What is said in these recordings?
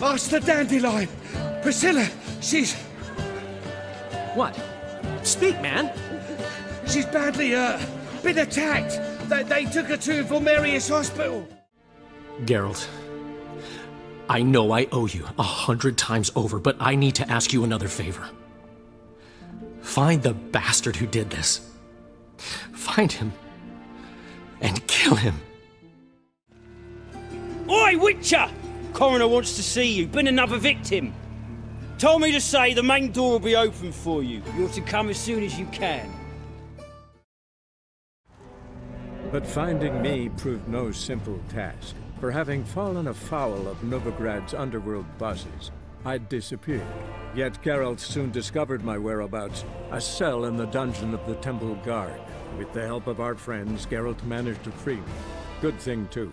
Ask the dandelion. Priscilla, she's... What? Speak, man! She's badly been attacked. They took her to Vulmerius Hospital. Geralt, I know I owe you 100 times over, but I need to ask you another favor. Find the bastard who did this. Find him and kill him. Oi, Witcher! Coroner wants to see you. Been another victim. Told me to say the main door will be open for you. You're to come as soon as you can. But finding me proved no simple task. For having fallen afoul of Novigrad's underworld bosses, I'd disappeared. Yet Geralt soon discovered my whereabouts, a cell in the dungeon of the Temple Guard. With the help of our friends, Geralt managed to free me. Good thing too,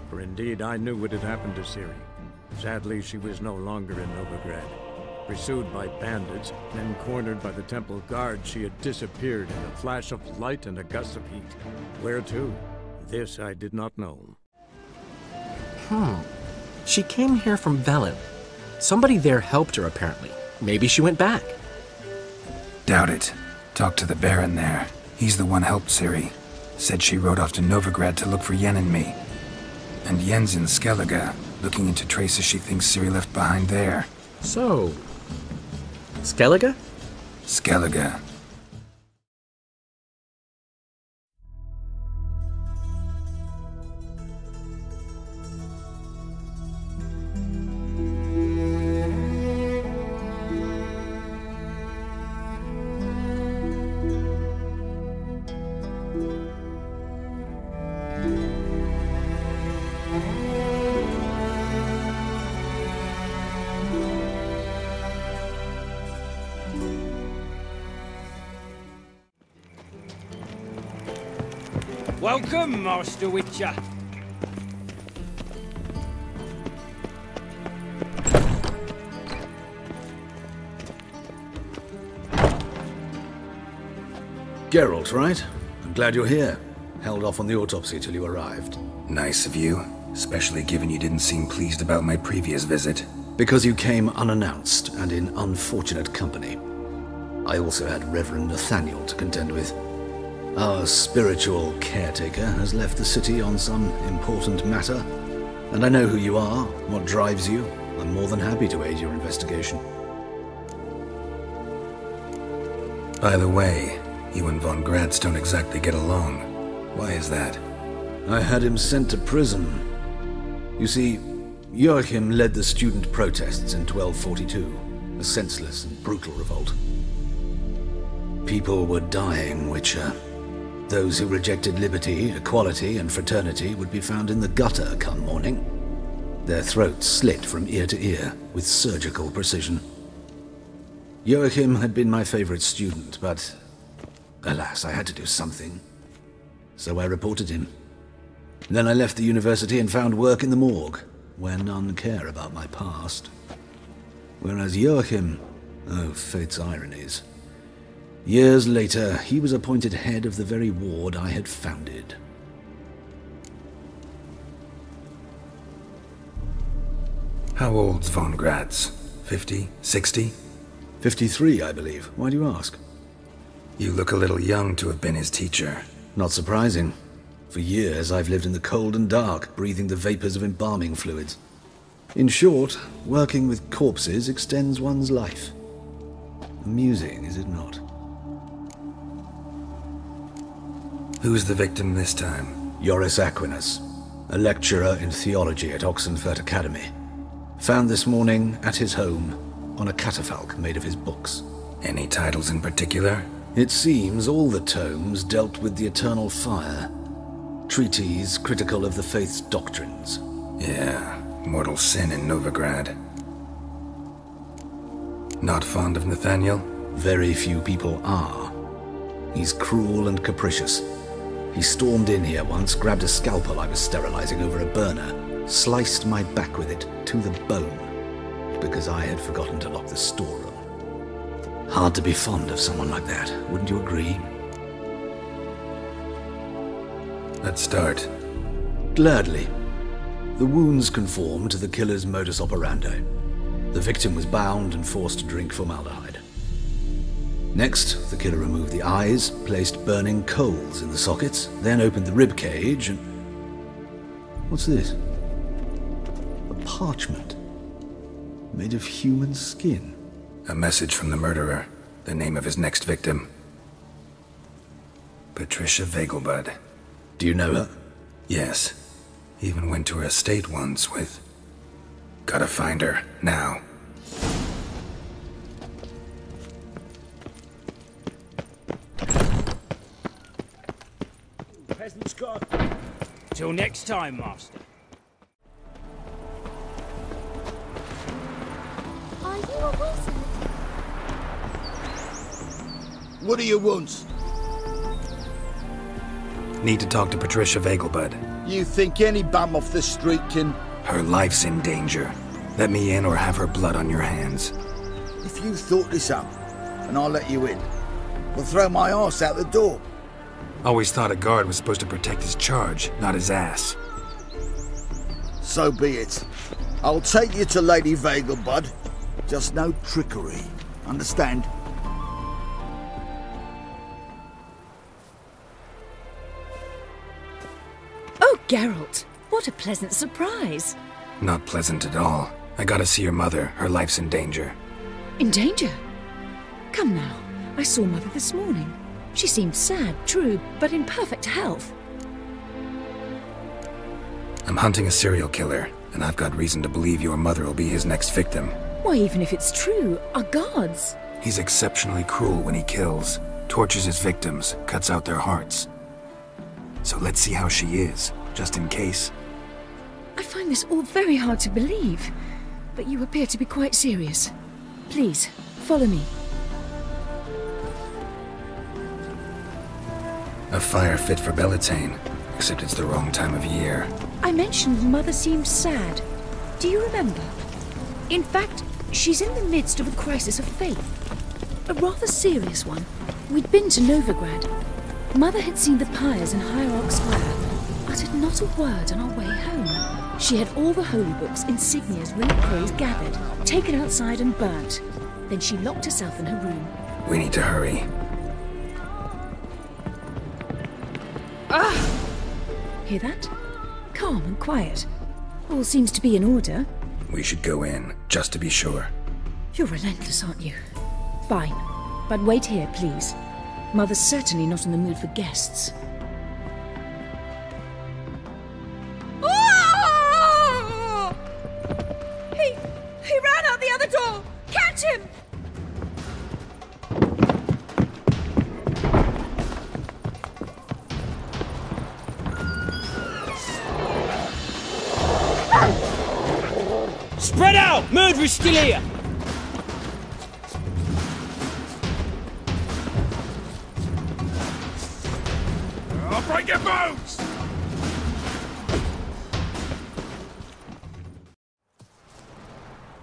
for indeed I knew what had happened to Ciri. Sadly, she was no longer in Novigrad. Pursued by bandits, then cornered by the Temple Guard, she had disappeared in a flash of light and a gust of heat. Where to? This I did not know. She came here from Velen. Somebody there helped her, apparently. Maybe she went back. Doubt it. Talk to the Baron there. He's the one helped Ciri. Said she rode off to Novigrad to look for Yen and me. And Yen's in Skellige, looking into traces she thinks Ciri left behind there. So... Skellige? Skellige. Welcome, Master Witcher. Geralt, right? I'm glad you're here. Held off on the autopsy till you arrived. Nice of you, especially given you didn't seem pleased about my previous visit. Because you came unannounced and in unfortunate company. I also had Reverend Nathaniel to contend with. Our spiritual caretaker has left the city on some important matter, and I know who you are, what drives you. I'm more than happy to aid your investigation. By the way, you and von Gratz don't exactly get along. Why is that? I had him sent to prison. You see, Joachim led the student protests in 1242, a senseless and brutal revolt. People were dying, Witcher. Those who rejected liberty, equality, and fraternity would be found in the gutter come morning. Their throats slit from ear to ear with surgical precision. Joachim had been my favorite student, but alas, I had to do something. So I reported him. Then I left the university and found work in the morgue, where none care about my past. Whereas Joachim, oh, fate's ironies. Years later, he was appointed head of the very ward I had founded. How old's von Gratz? 50? 60? 53, I believe. Why do you ask? You look a little young to have been his teacher. Not surprising. For years, I've lived in the cold and dark, breathing the vapors of embalming fluids. In short, working with corpses extends one's life. Amusing, is it not? Who's the victim this time? Joris Aquinas, a lecturer in theology at Oxenfurt Academy. Found this morning at his home on a catafalque made of his books. Any titles in particular? It seems all the tomes dealt with the eternal fire. Treatises critical of the faith's doctrines. Yeah, mortal sin in Novigrad. Not fond of Nathaniel? Very few people are. He's cruel and capricious. He stormed in here once, grabbed a scalpel I was sterilizing over a burner, sliced my back with it to the bone, because I had forgotten to lock the storeroom. Hard to be fond of someone like that, wouldn't you agree? Let's start. Gladly. The wounds conform to the killer's modus operandi. The victim was bound and forced to drink formaldehyde. Next, the killer removed the eyes, placed burning coals in the sockets, then opened the rib cage and... What's this? A parchment made of human skin. A message from the murderer. The name of his next victim. Patricia Vegelbud. Do you know her? Yes. Even went to her estate once with... Gotta find her, now. Peasant's gone. Till next time, Master. Are you a wizard? What do you want? Need to talk to Patricia Vegelbud. You think any bum off the street can... Her life's in danger. Let me in or have her blood on your hands. If you thought this up, and I'll let you in, we'll throw my arse out the door. Always thought a guard was supposed to protect his charge, not his ass. So be it. I'll take you to Lady Vegelbud. Just no trickery. Understand? Oh, Geralt, what a pleasant surprise. Not pleasant at all. I gotta see your mother. Her life's in danger. In danger? Come now, I saw Mother this morning. She seemed sad, true, but in perfect health. I'm hunting a serial killer, and I've got reason to believe your mother will be his next victim. Why, even if it's true, our gods. He's exceptionally cruel when he kills, tortures his victims, cuts out their hearts. So let's see how she is, just in case. I find this all very hard to believe, but you appear to be quite serious. Please, follow me. A fire fit for Bellatane, except it's the wrong time of year. I mentioned Mother seemed sad. Do you remember? In fact, she's in the midst of a crisis of faith. A rather serious one. We'd been to Novigrad. Mother had seen the pyres in Hierarch Square, uttered not a word on our way home. She had all the holy books, insignias, reliquaries gathered, taken outside and burnt. Then she locked herself in her room. We need to hurry. Ah! Hear that? Calm and quiet. All seems to be in order. We should go in, just to be sure. You're relentless, aren't you? Fine. But wait here, please. Mother's certainly not in the mood for guests. Oh! He ran out the other door! Catch him! Spread out! Murderer's still here! I'll break your bones!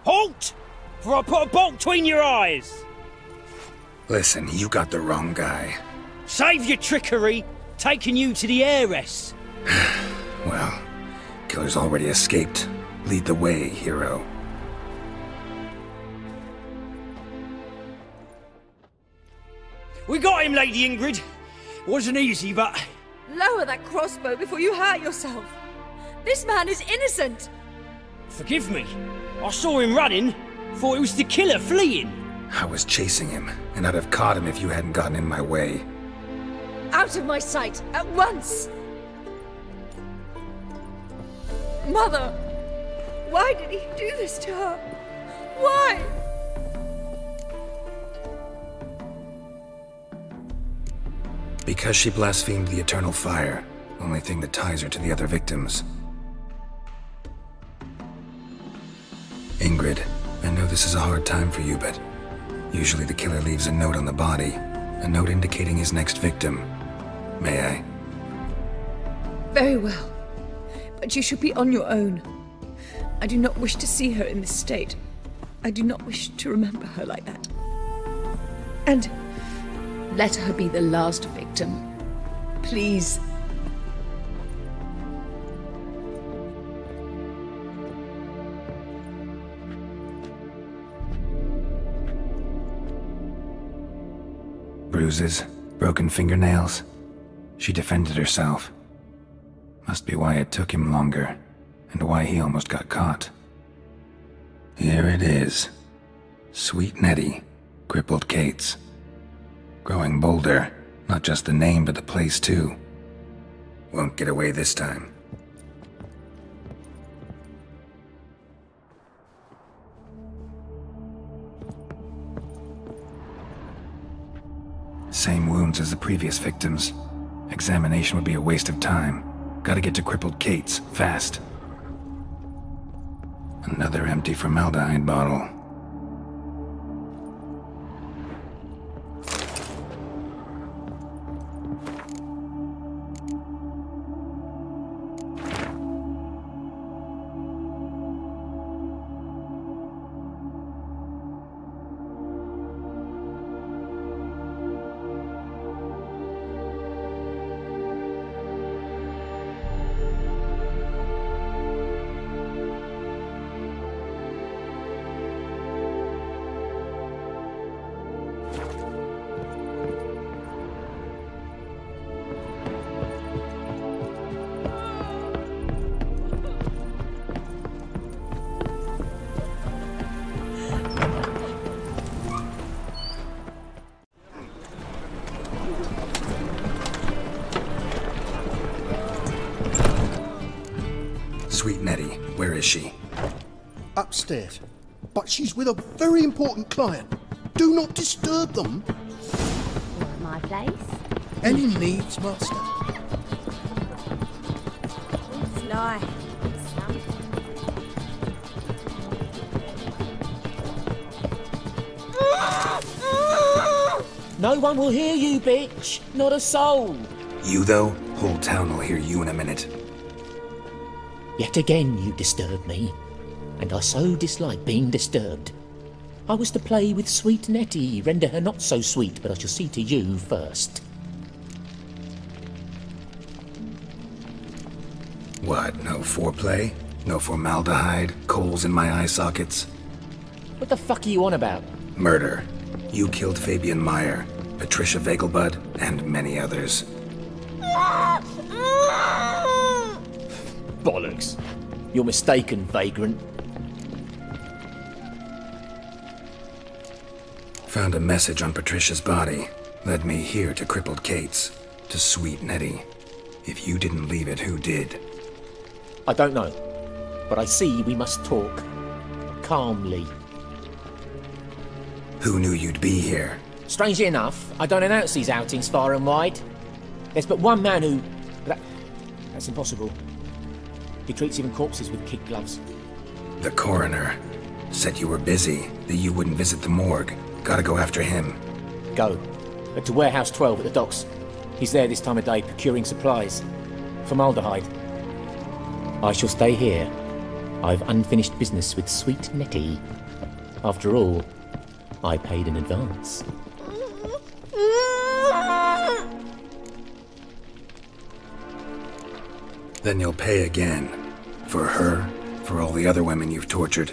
Halt! For I'll put a bolt between your eyes! Listen, you got the wrong guy. Save your trickery! Taking you to the heiress! Well, killer's already escaped. Lead the way, hero. We got him, Lady Ingrid. Wasn't easy, but... Lower that crossbow before you hurt yourself. This man is innocent. Forgive me. I saw him running. Thought it was the killer fleeing. I was chasing him, and I'd have caught him if you hadn't gotten in my way. Out of my sight, at once! Mother! Why did he do this to her? Why? Because she blasphemed the eternal fire, only thing that ties her to the other victims. Ingrid, I know this is a hard time for you, but usually the killer leaves a note on the body, a note indicating his next victim. May I? Very well. But you should be on your own. I do not wish to see her in this state. I do not wish to remember her like that. And let her be the last victim. Please. bruises, broken fingernails. She defended herself. Must be why it took him longer, and why he almost got caught. Here it is. Sweet Nettie, crippled Kate's. Growing bolder, not just the name but the place too. Won't get away this time. Same wounds as the previous victims. Examination would be a waste of time. Gotta get to crippled Kate's, fast. Another empty formaldehyde bottle. Sweet Nettie, where is she? Upstairs. But she's with a very important client. Do not disturb them. My place? Any needs, master? Sly. No one will hear you, bitch. Not a soul. You, though? Whole town will hear you in a minute. Yet again you disturb me, and I so dislike being disturbed. I was to play with sweet Nettie, render her not so sweet, but I shall see to you first. What, no foreplay? No formaldehyde? Coals in my eye sockets? What the fuck are you on about? Murder. You killed Fabian Meyer, Patricia Vegelbud, and many others. Bollocks. You're mistaken, vagrant. Found a message on Patricia's body. Led me here to crippled Kate's. To sweet Nettie. If you didn't leave it, who did? I don't know. But I see we must talk. Calmly. Who knew you'd be here? Strangely enough, I don't announce these outings far and wide. There's but one man who... That's impossible. He treats even corpses with kid gloves. The coroner. Said you were busy, that you wouldn't visit the morgue. Gotta go after him. Go. But to Warehouse 12 at the docks. He's there this time of day, procuring supplies. Formaldehyde. I shall stay here. I've unfinished business with sweet Nettie. After all, I paid in advance. Then you'll pay again. For her, for all the other women you've tortured.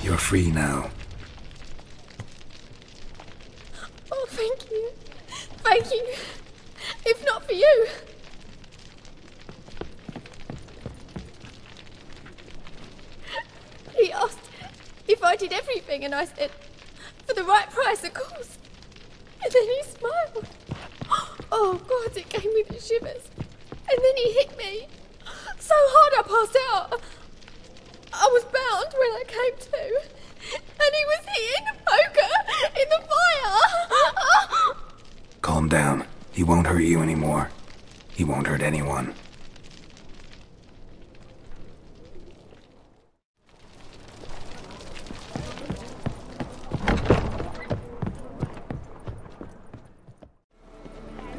You're free now. Oh, thank you. Thank you. If not for you. He asked if I did everything, and I said, for the right price, of course. And then he smiled. Oh, God, it gave me the shivers. And then he hit me so hard I passed out. I was bound when I came to. And he was hitting the poker in the fire. Calm down. He won't hurt you anymore. He won't hurt anyone.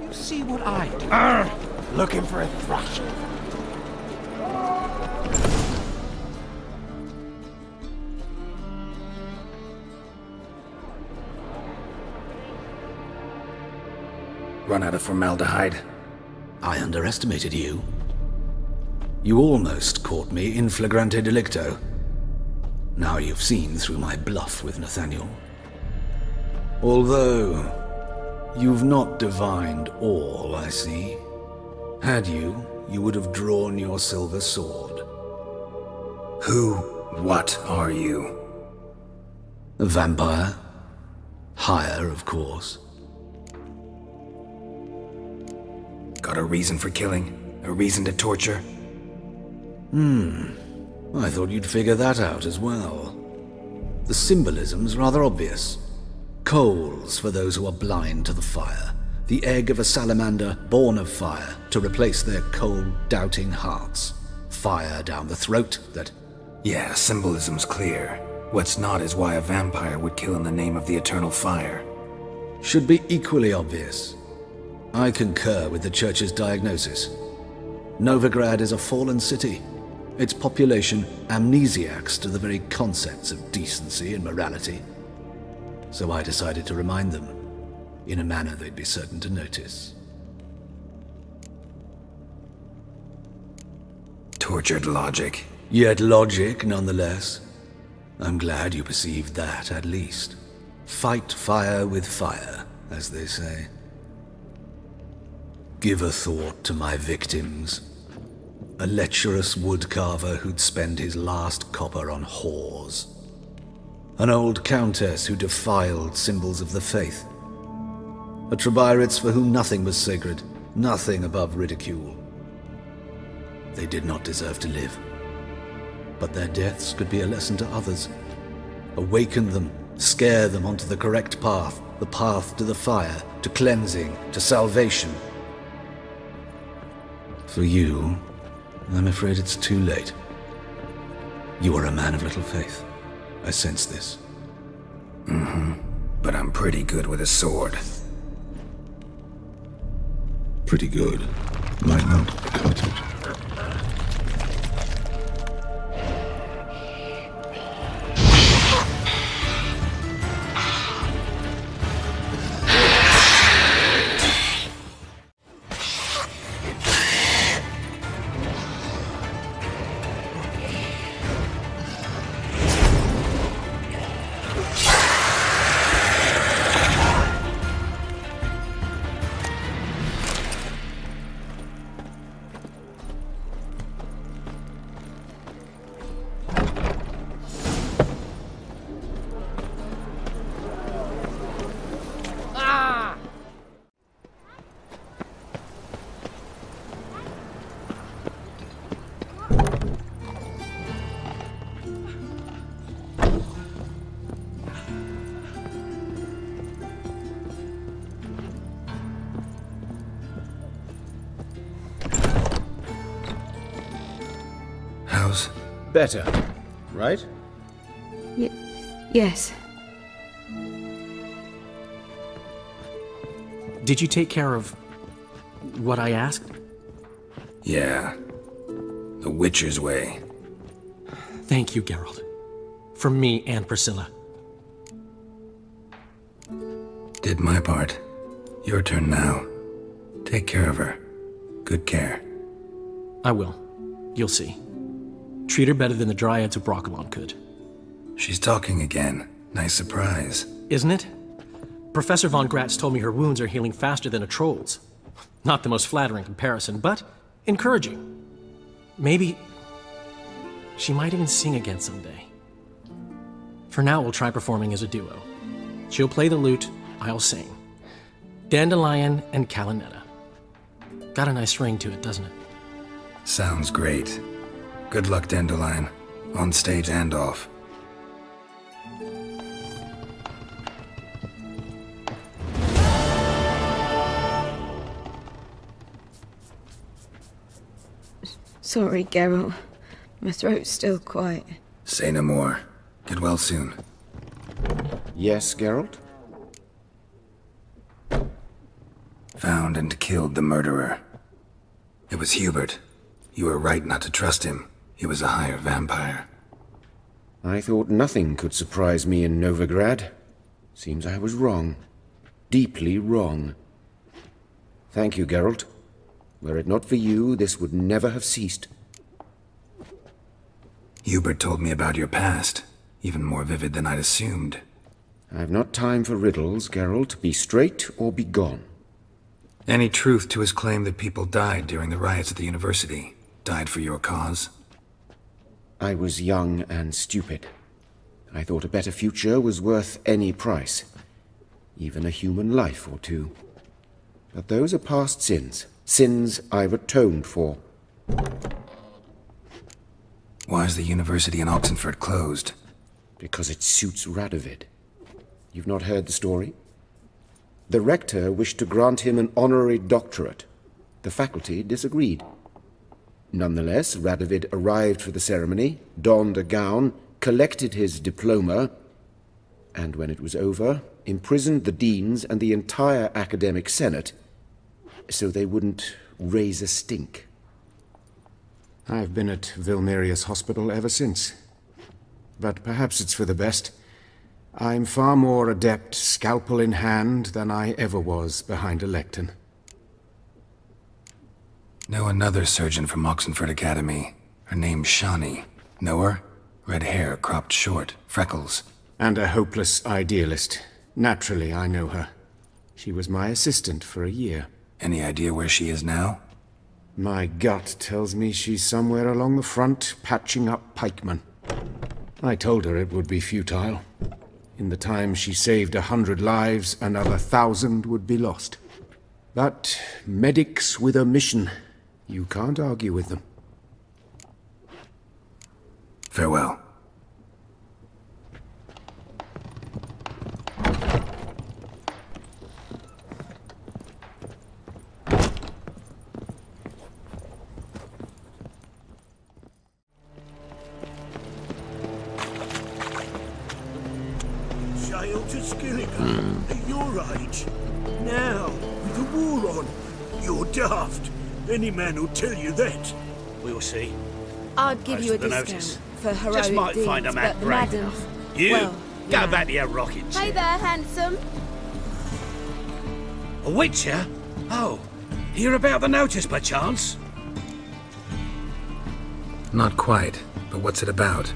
You see what I do? Looking for a thrashing. Run out of formaldehyde. I underestimated you. You almost caught me in flagrante delicto. Now you've seen through my bluff with Nathaniel. Although, you've not divined all, I see. Had you, you would have drawn your silver sword. What are you? A vampire. Higher, of course. Got a reason for killing? A reason to torture? I thought you'd figure that out as well. The symbolism's rather obvious. Coals for those who are blind to the fire. The egg of a salamander born of fire to replace their cold, doubting hearts. Fire down the throat that... Yeah, symbolism's clear. What's not is why a vampire would kill in the name of the eternal fire. Should be equally obvious. I concur with the Church's diagnosis. Novigrad is a fallen city. Its population amnesiacs to the very concepts of decency and morality. So I decided to remind them, in a manner they'd be certain to notice. Tortured logic. Yet logic, nonetheless. I'm glad you perceived that, at least. Fight fire with fire, as they say. Give a thought to my victims. A lecherous woodcarver who'd spend his last copper on whores. An old countess who defiled symbols of the faith. A Trebirates for whom nothing was sacred, nothing above ridicule. They did not deserve to live. But their deaths could be a lesson to others. Awaken them, scare them onto the correct path, the path to the fire, to cleansing, to salvation. For you, I'm afraid it's too late. You are a man of little faith. I sense this. But I'm pretty good with a sword. Pretty good. Might not cut it. Better, right? Yes. Did you take care of what I asked? Yeah. The Witcher's way. Thank you, Geralt. From me and Priscilla. Did my part. Your turn now. Take care of her. Good care. I will. You'll see. Treat her better than the Dryads of Broccolon could. She's talking again. Nice surprise. Isn't it? Professor von Gratz told me her wounds are healing faster than a troll's. Not the most flattering comparison, but encouraging. Maybe she might even sing again someday. For now, we'll try performing as a duo. She'll play the lute, I'll sing. Dandelion and Calinetta. Got a nice ring to it, doesn't it? Sounds great. Good luck, Dandelion. On stage and off. Sorry, Geralt. My throat's still quite... Say no more. Get well soon. Yes, Geralt? Found and killed the murderer. It was Hubert. You were right not to trust him. He was a higher vampire. I thought nothing could surprise me in Novigrad. Seems I was wrong. Deeply wrong. Thank you, Geralt. Were it not for you, this would never have ceased. Hubert told me about your past, even more vivid than I'd assumed. I've not time for riddles, Geralt. Be straight or be gone. Any truth to his claim that people died during the riots at the university? Died for your cause? I was young and stupid. I thought a better future was worth any price. Even a human life or two. But those are past sins. Sins I've atoned for. Why is the university in Oxenford closed? Because it suits Radovid. You've not heard the story? The rector wished to grant him an honorary doctorate. The faculty disagreed. Nonetheless, Radovid arrived for the ceremony, donned a gown, collected his diploma, and when it was over, imprisoned the deans and the entire academic senate so they wouldn't raise a stink. I've been at Vilmerius Hospital ever since. But perhaps it's for the best. I'm far more adept, scalpel in hand, than I ever was behind a lectern. Know another surgeon from Oxenford Academy. Her name's Shani. Know her? Red hair, cropped short, freckles. And a hopeless idealist. Naturally, I know her. She was my assistant for a year. Any idea where she is now? My gut tells me she's somewhere along the front, patching up pikemen. I told her it would be futile. In the time she saved 100 lives, another 1,000 would be lost. But medics with a mission, you can't argue with them. Farewell. Sail to SKELLIG at your age. Now, with the war on, you're daft. Any man will tell you that. We'll see. I'd give you a the discount notice. for heroic Just might deeds, find a man but the brave madam... enough. You, well, go yeah. back to your rocking chair. Hey there, handsome. A witcher? Oh, hear about the notice, perchance? Not quite, but what's it about?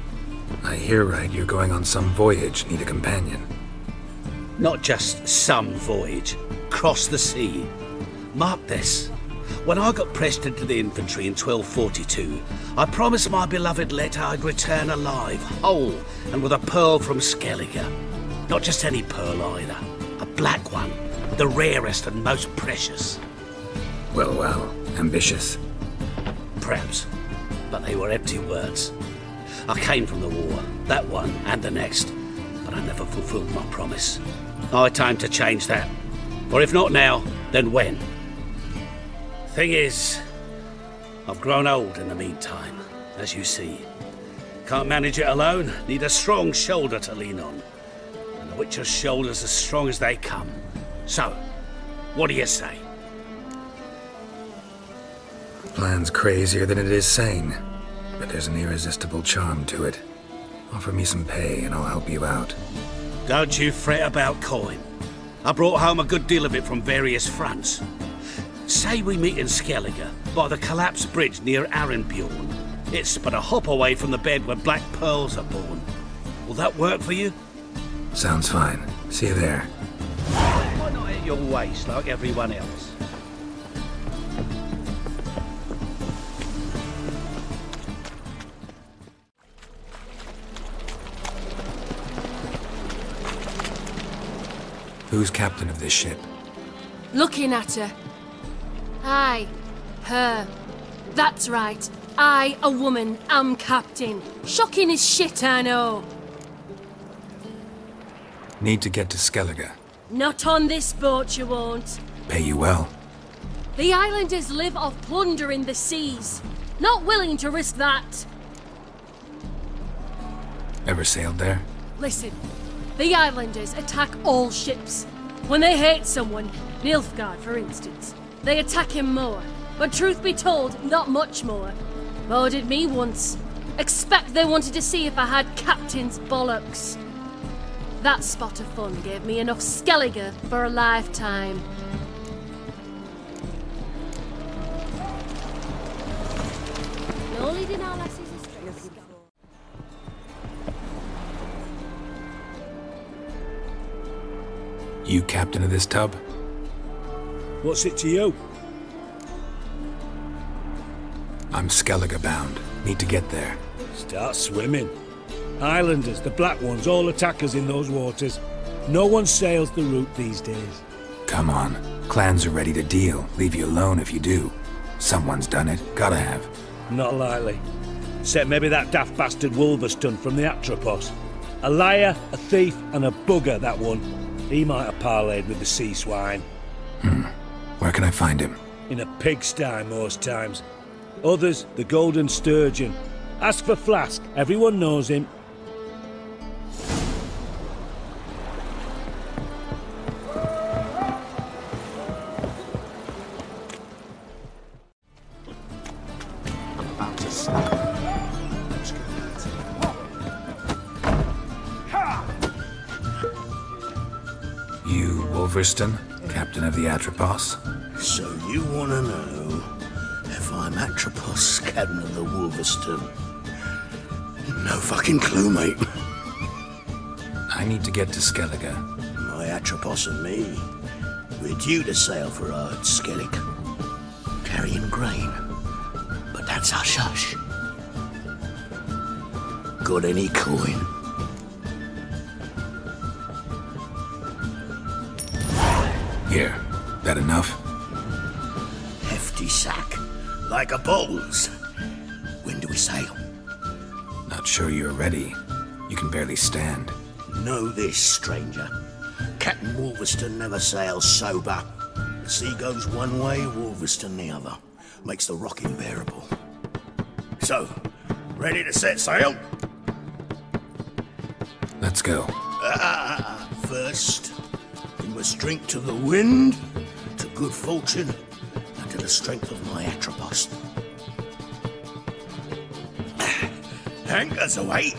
I hear right, you're going on some voyage, need a companion. Not just some voyage. Cross the sea. Mark this. When I got pressed into the infantry in 1242, I promised my beloved Letta I'd return alive, whole, and with a pearl from Skellige. Not just any pearl either. A black one. The rarest and most precious. Well, well, ambitious. Perhaps. But they were empty words. I came from the war, that one and the next, but I never fulfilled my promise. Now it's time to change that. Or if not now, then when? Thing is, I've grown old in the meantime, as you see. Can't manage it alone, need a strong shoulder to lean on. And the Witcher's shoulder's as strong as they come. So, what do you say? Plan's crazier than it is sane, but there's an irresistible charm to it. Offer me some pay and I'll help you out. Don't you fret about coin. I brought home a good deal of it from various fronts. Say we meet in Skellige, by the collapsed bridge near Arenbjorn. It's but a hop away from the bed where black pearls are born. Will that work for you? Sounds fine. See you there. Why not at your waist like everyone else? Who's captain of this ship? Looking at her. Aye, her. That's right. I, a woman, am captain. Shocking as shit, I know. Need to get to Skellige. Not on this boat, you won't. Pay you well. The islanders live off plundering the seas. Not willing to risk that. Ever sailed there? Listen, the islanders attack all ships. When they hate someone, Nilfgaard for instance, they attack him more. But truth be told, not much more. Boarded me once. Expect they wanted to see if I had captain's bollocks. That spot of fun gave me enough Skellige for a lifetime. Only did our lassies are stressed. You captain of this tub? What's it to you? I'm Skellige bound. Need to get there. Start swimming. Islanders, the black ones, all attackers in those waters. No one sails the route these days. Come on. Clans are ready to deal. Leave you alone if you do. Someone's done it. Gotta have. Not likely. Except maybe that daft bastard Wolverstone from the Atropos. A liar, a thief, and a bugger, that one. He might have parlayed with the sea swine. Where can I find him? In a pigsty most times. Others, the Golden Sturgeon. Ask for Flask. Everyone knows him. You, Wolverstone, captain of the Atropos? So you want to know if I'm Atropos, captain of the Wolverstone? No fucking clue, mate. I need to get to Skellige. My Atropos and me, we're due to sail for Skellig, carrying grain. But that's hush-hush. Got any coin? Here. That enough? Hefty sack. Like a bull's. When do we sail? Not sure you're ready. You can barely stand. Know this, stranger. Captain Wolverstone never sails sober. The sea goes one way, Wolverstone the other. Makes the rock unbearable. So, ready to set sail? Let's go. First, we must drink to the wind, to good fortune, and to the strength of my Atropos. Anchors away.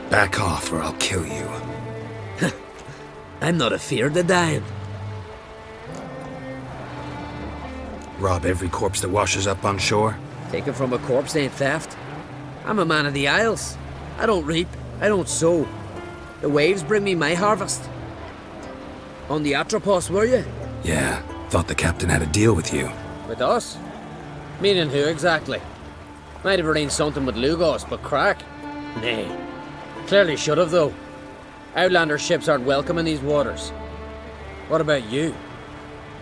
Back off or I'll kill you. I'm not afeard of dying. Rob every corpse that washes up on shore? Taken from a corpse ain't theft. I'm a man of the Isles. I don't reap, I don't sow. The waves bring me my harvest. On the Atropos, were you? Yeah, Thought the captain had a deal with you. With us? Meaning who exactly? Might have arranged something with Lugos, but crack? Nay. Clearly should have, though. Outlander ships aren't welcome in these waters. What about you?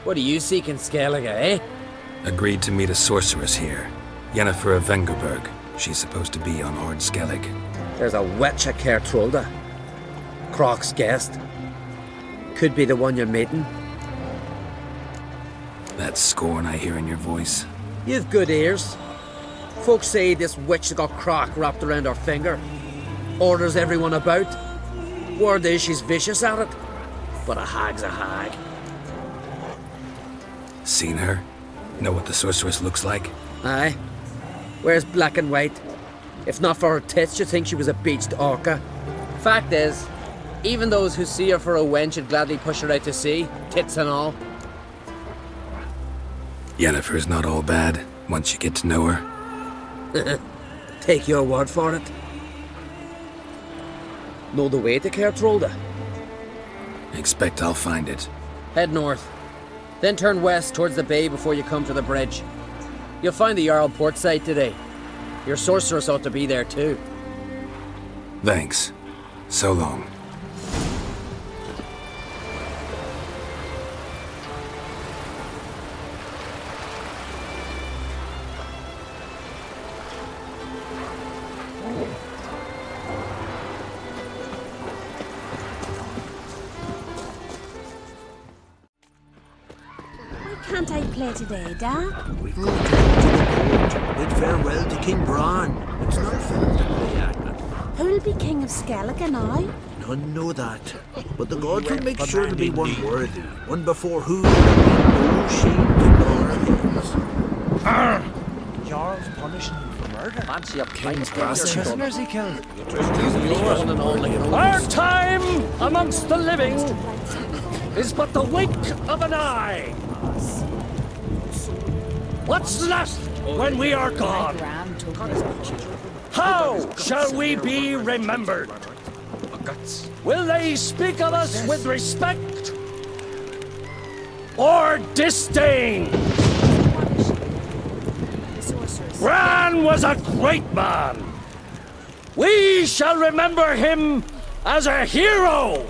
What do you seek in Skellige, eh? Agreed to meet a sorceress here. Yennefer of Vengerberg. She's supposed to be on Ord Skellig. There's a witch at Kertrolda. Croc's guest. Could be the one you're meeting. That scorn I hear in your voice. You've good ears. Folks say this witch has got Croc wrapped around her finger. Orders everyone about. Word is she's vicious at it. But a hag's a hag. Seen her? Know what the sorceress looks like? Aye. Wears black and white. If not for her tits, you'd think she was a beached orca. Fact is, even those who see her for a wench would gladly push her out to sea, tits and all. Yennefer's not all bad, once you get to know her. Take your word for it. Know the way to Kertrolda? Expect I'll find it. Head north. Then turn west towards the bay before you come to the bridge. You'll find the Jarl port site today. Your sorceress ought to be there too. Thanks. So long. Can't I play today, Da? We've got to go to the court. Bid farewell to King Bran. It's not fair to play at. Who'll be king of Skellige now? None know that. But the gods will make sure to be one worthy. One before whom there will be no shame to our hands. Jarl's punishing him for murder. Fancy a King's prisoners he killed. Our time amongst the living is but the wink of an eye. What's left when we are gone? How shall we be remembered? Will they speak of us with respect or disdain? Bran was a great man. We shall remember him as a hero.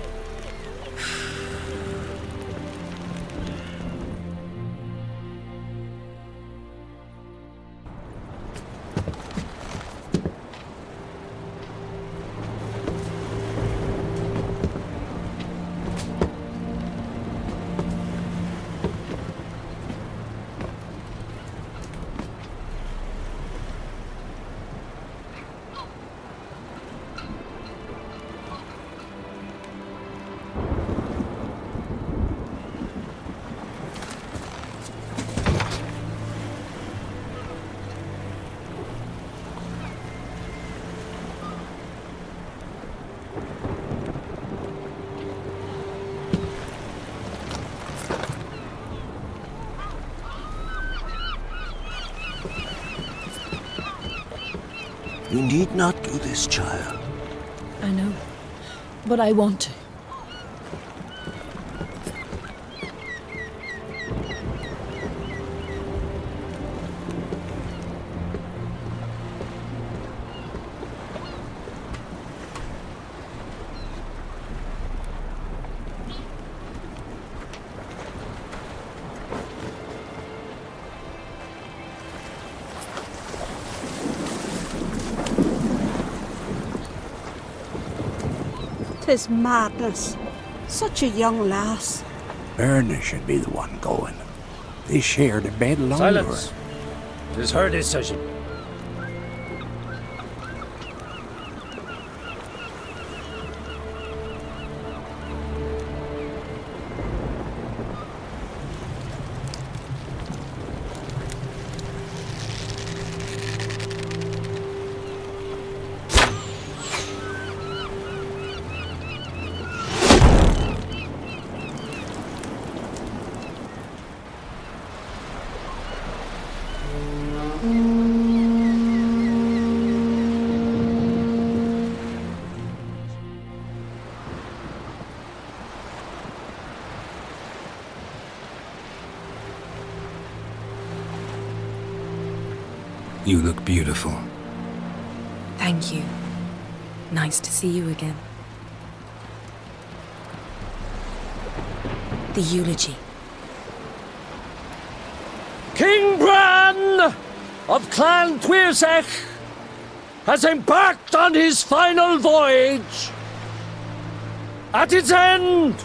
You need not do this, child. I know, but I want to. Tis madness. Such a young lass. Erna should be the one going. They shared a bed longer. Silence. It is her decision. You look beautiful. Thank you. Nice to see you again. The eulogy. King Bran of Clan Tuirsech has embarked on his final voyage. At its end,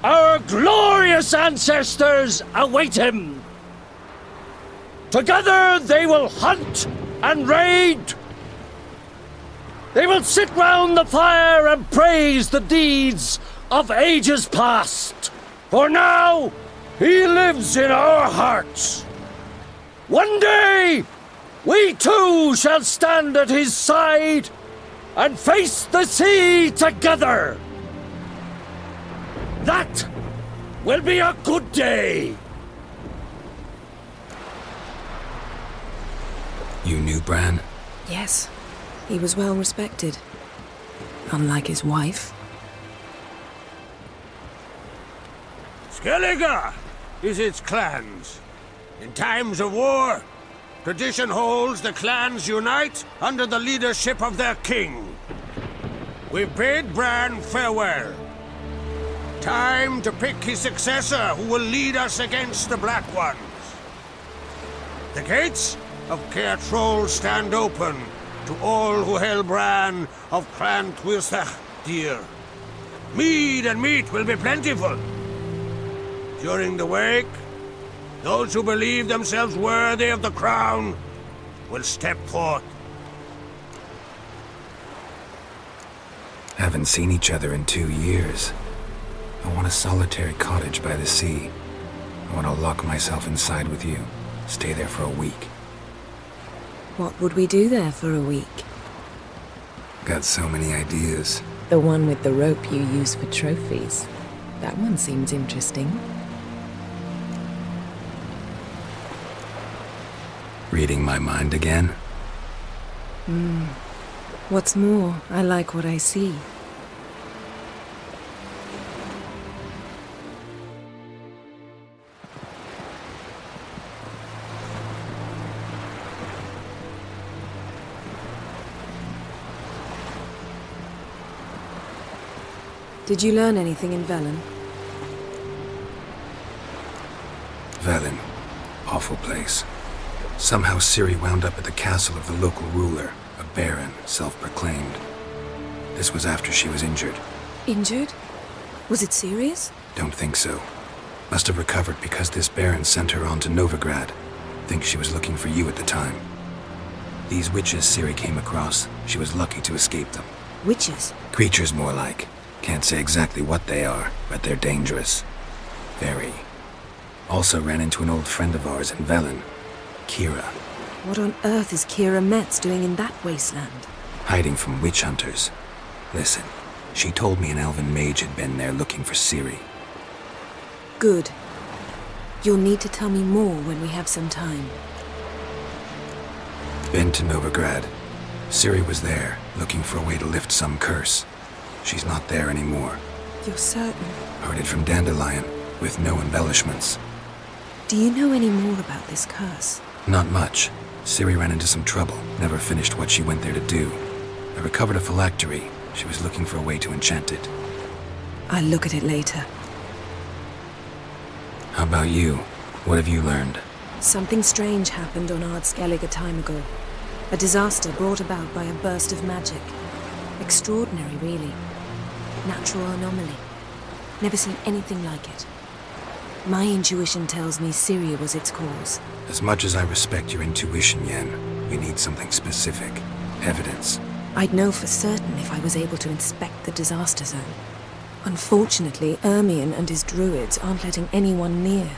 our glorious ancestors await him. Together they will hunt and raid. They will sit round the fire and praise the deeds of ages past. For now, he lives in our hearts. One day, we too shall stand at his side and face the sea together. That will be a good day. You knew Bran? Yes, he was well respected. Unlike his wife. Skellige is its clans. In times of war, tradition holds the clans unite under the leadership of their king. We bid Bran farewell. Time to pick his successor who will lead us against the Black Ones. The gates of Caer Troll stand open to all who held Bran of Clan Tuirsech dear. Mead and meat will be plentiful. During the wake, those who believe themselves worthy of the crown will step forth. Haven't seen each other in 2 years. I want a solitary cottage by the sea. I want to lock myself inside with you. Stay there for a week. What would we do there for a week? Got so many ideas. The one with the rope you use for trophies. That one seems interesting. Reading my mind again? What's more, I like what I see. Did you learn anything in Velen? Velen. Awful place. Somehow Ciri wound up at the castle of the local ruler, a baron, self-proclaimed. This was after she was injured. Injured? Was it serious? Don't think so. Must have recovered because this baron sent her on to Novigrad. Think she was looking for you at the time. These witches Ciri came across, she was lucky to escape them. Witches? Creatures more like. Can't say exactly what they are, but they're dangerous. Very. Also ran into an old friend of ours in Velen, Kira. What on earth is Kira Metz doing in that wasteland? Hiding from witch hunters. Listen, she told me an elven mage had been there looking for Ciri. Good. You'll need to tell me more when we have some time. Been to Novigrad. Ciri was there, looking for a way to lift some curse. She's not there anymore. You're certain? Heard it from Dandelion, with no embellishments. Do you know any more about this curse? Not much. Ciri ran into some trouble, never finished what she went there to do. I recovered a phylactery. She was looking for a way to enchant it. I'll look at it later. How about you? What have you learned? Something strange happened on Ard Skellig a time ago. A disaster brought about by a burst of magic. Extraordinary, really. Natural anomaly. Never seen anything like it. My intuition tells me Ciri was its cause. As much as I respect your intuition, Yen, we need something specific. Evidence. I'd know for certain if I was able to inspect the disaster zone. Unfortunately, Ermion and his druids aren't letting anyone near.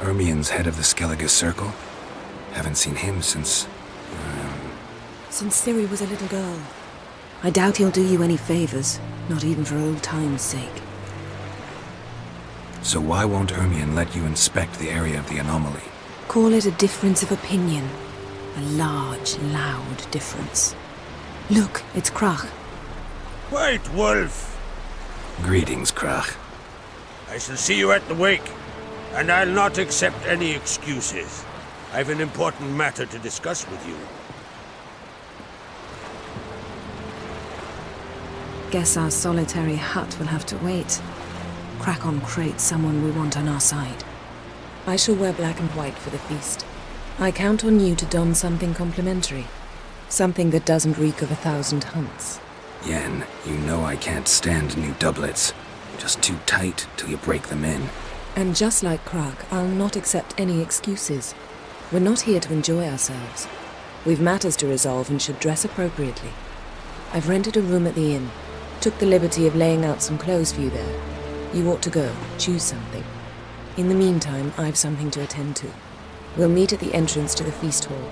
Ermion's head of the Skellige Circle? Haven't seen him since... Since Ciri was a little girl. I doubt he'll do you any favors, not even for old time's sake. So why won't Ermion let you inspect the area of the anomaly? Call it a difference of opinion. A large, loud difference. Look, it's Krach. White Wolf! Greetings, Krach. I shall see you at the wake, and I'll not accept any excuses. I've an important matter to discuss with you. Guess our solitary hut will have to wait. Crack-on Crate's someone we want on our side. I shall wear black and white for the feast. I count on you to don something complimentary. Something that doesn't reek of 1,000 hunts. Yen, you know I can't stand new doublets. Just too tight till you break them in. And just like Krak, I'll not accept any excuses. We're not here to enjoy ourselves. We've matters to resolve and should dress appropriately. I've rented a room at the inn. Took the liberty of laying out some clothes for you there. You ought to go. Choose something. In the meantime, I've something to attend to. We'll meet at the entrance to the feast hall.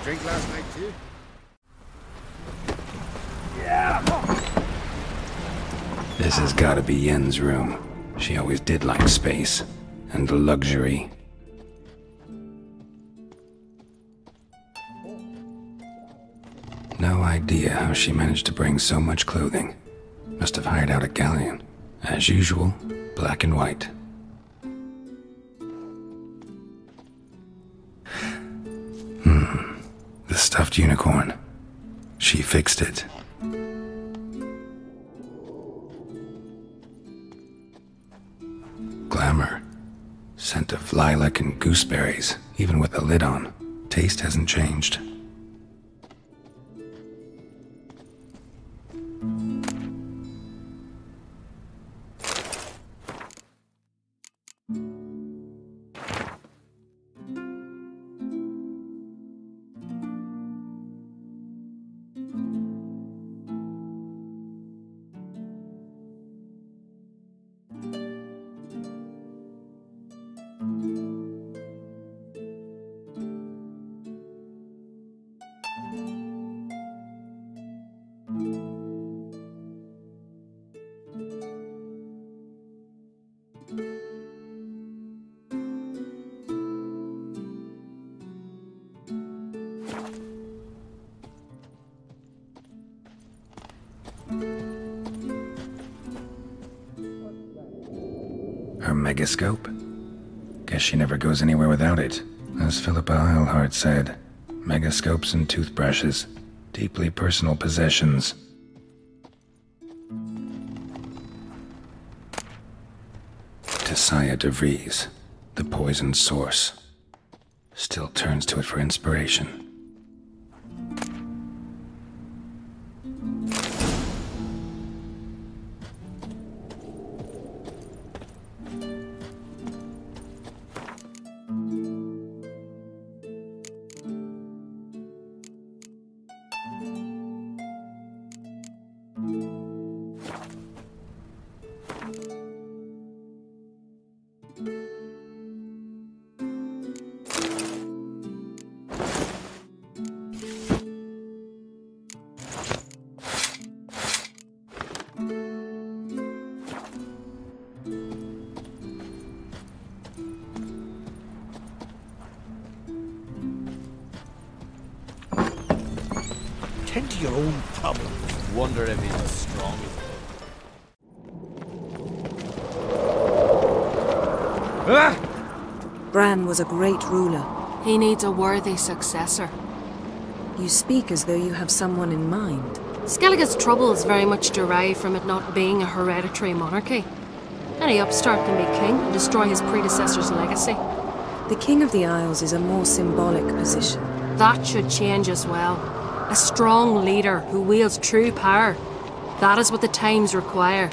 Drink last night too? This has gotta be Yen's room. She always did like space. And luxury. No idea how she managed to bring so much clothing. Must have hired out a galleon. As usual, black and white. The stuffed unicorn. She fixed it. Glamour. Scent of lilac and gooseberries, even with the lid on. Taste hasn't changed. Her megascope? Guess she never goes anywhere without it. As Philippa Eilhart said, megascopes and toothbrushes, deeply personal possessions. Tessia de Vries, the poisoned source, still turns to it for inspiration. Tend to your own problems. Wonder if he's as strong as Bran was a great ruler. He needs a worthy successor. You speak as though you have someone in mind. Skellige's troubles very much derive from it not being a hereditary monarchy. Any upstart can be king and destroy his predecessor's legacy. The King of the Isles is a more symbolic position. That should change as well. A strong leader who wields true power. That is what the times require.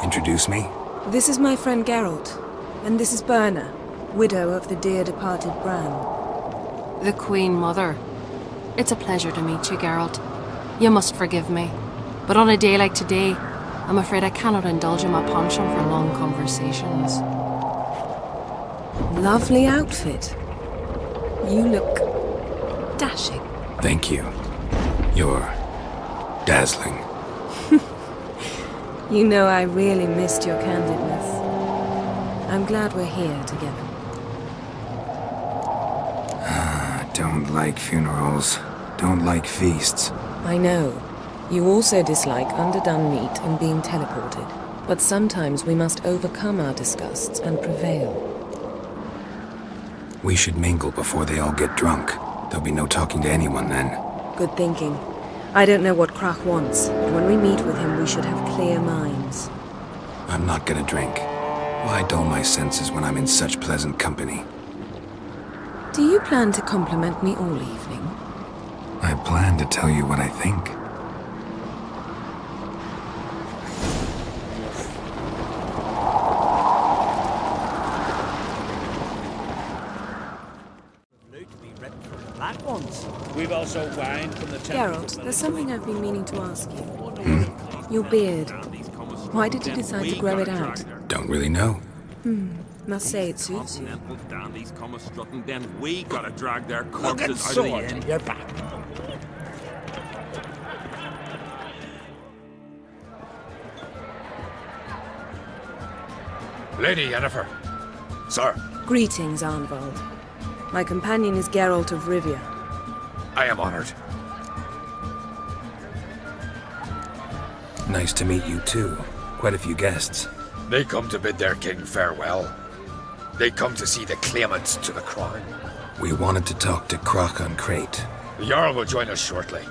Introduce me? This is my friend Geralt, and this is Berna, widow of the dear departed Bran. The Queen Mother. It's a pleasure to meet you, Geralt. You must forgive me, but on a day like today, I'm afraid I cannot indulge in my penchant for long conversations. Lovely outfit. You look dashing. Thank you. You're Dazzling. You know I really missed your candidness. I'm glad we're here together. Don't like funerals. Don't like feasts. I know. You also dislike underdone meat and being teleported. But sometimes we must overcome our disgusts and prevail. We should mingle before they all get drunk. There'll be no talking to anyone then. Good thinking. I don't know what Krach wants, but when we meet with him we should have clear minds. I'm not gonna drink. Why dull my senses when I'm in such pleasant company? Do you plan to compliment me all evening? I plan to tell you what I think. We've also wine from the Geralt, there's something I've been meaning to ask you. Your beard. Why did you decide to grow it out? Don't really know. Must say it suits you. Dandies come strutting, then we gotta drag their Look at corpses out sword, of the inn. you're back. Lady Yennefer. Sir. Greetings, Arnvald. My companion is Geralt of Rivia. I am honored. Nice to meet you too. Quite a few guests. They come to bid their king farewell. They come to see the claimants to the crown. We wanted to talk to Krach on Crate. The Jarl will join us shortly.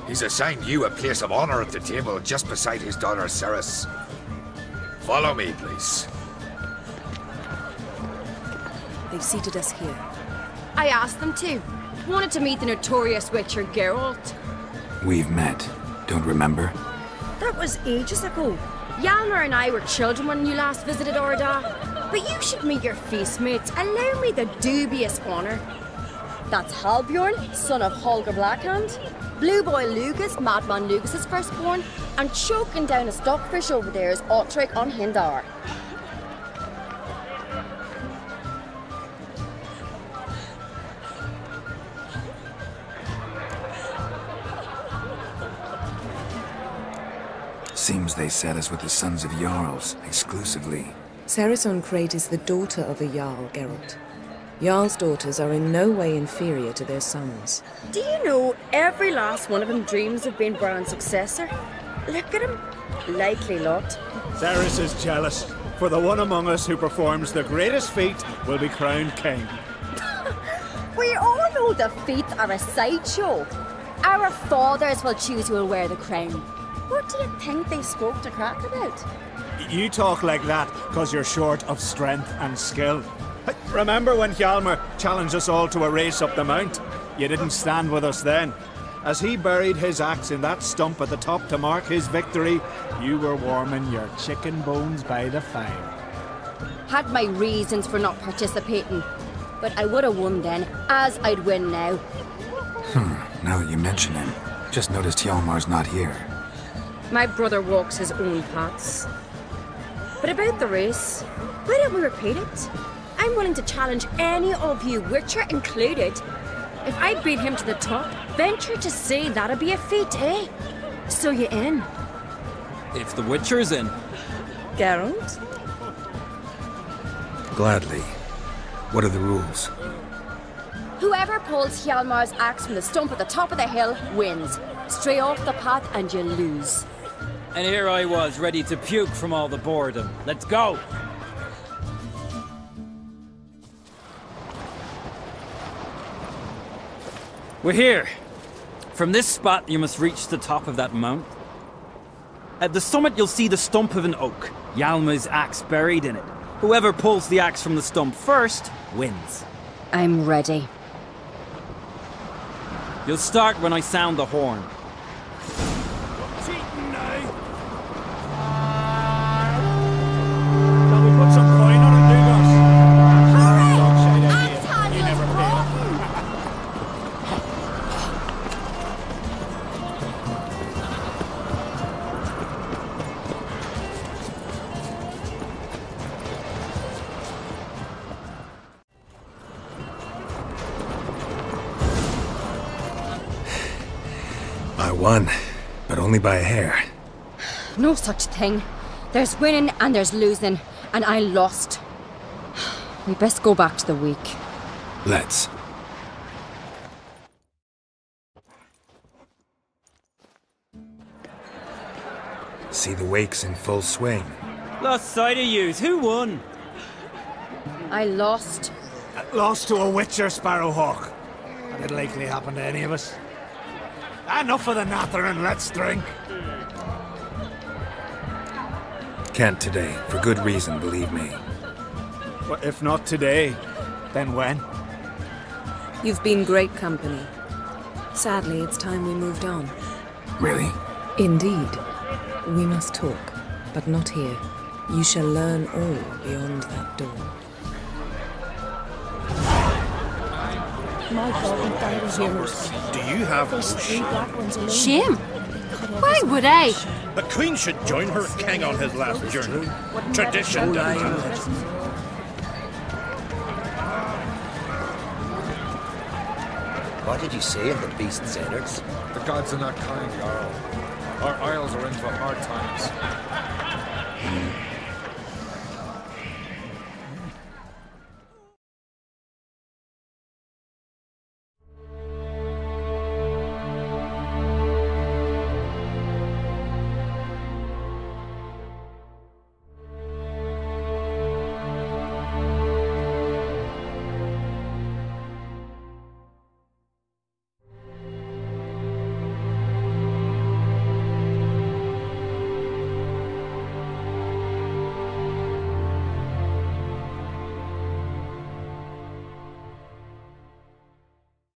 He's assigned you a place of honor at the table just beside his daughter Ceres. Follow me, please. They've seated us here. I asked them to. Wanted to meet the notorious witcher Geralt. We've met. Don't remember? That was ages ago. Hjalmar and I were children when you last visited Orda. But you should meet your feast mates. Allow me the dubious honor. That's Halbjorn, son of Holger Blackhand. Blue Boy Lugas, Madman Lugas' firstborn. And choking down a stockfish over there is Otrek on Hindar. Seems they set us with the sons of Jarls, exclusively. Ceres on Crate is the daughter of a Jarl, Geralt. Jarl's daughters are in no way inferior to their sons. Do you know every last one of them dreams of being Bran's successor? Look at him. Likely lot. Ceres is jealous, for the one among us who performs the greatest feat will be crowned king. We all know the feats are a sideshow. Our fathers will choose who will wear the crown. What do you think they spoke to Krach about? You talk like that because you're short of strength and skill. Remember when Hjalmar challenged us all to a race up the mount? You didn't stand with us then. As he buried his axe in that stump at the top to mark his victory, you were warming your chicken bones by the fire. Had my reasons for not participating, but I would have won then, as I'd win now. Now that you mention him, just noticed Hjalmar's not here. My brother walks his own paths. But about the race, why don't we repeat it? I'm willing to challenge any of you, Witcher included. If I beat him to the top, venture to say that'd be a feat, eh? So you in? If the Witcher's in. Geralt? Gladly. What are the rules? Whoever pulls Hjalmar's axe from the stump at the top of the hill wins. Stray off the path and you lose. And here I was, ready to puke from all the boredom. Let's go! We're here. From this spot, you must reach the top of that mount. At the summit, you'll see the stump of an oak. Hjalmar's axe buried in it. Whoever pulls the axe from the stump first, wins. I'm ready. You'll start when I sound the horn. Put some coin on it, Lugos. You never pay. I won. but only by a hair. No such thing. There's winning and there's losing, and I lost. We best go back to the week. Let's. See the wakes in full swing. Lost sight of yous. Who won? I lost. Lost to a witcher, Sparrowhawk. That'd likely happen to any of us. Enough of the nattering, let's drink. Can't today, for good reason, believe me. Well, if not today, then when? You've been great company. Sadly, it's time we moved on. Really? Indeed. We must talk, but not here. You shall learn all beyond that door. My God, they were heroes. Do you have no shame? Shame? Why would I? The Queen should join her king on his last journey. Tradition demands. What did you say of the beast's innards? The gods are not kind, Jarl. Our isles are in for hard times.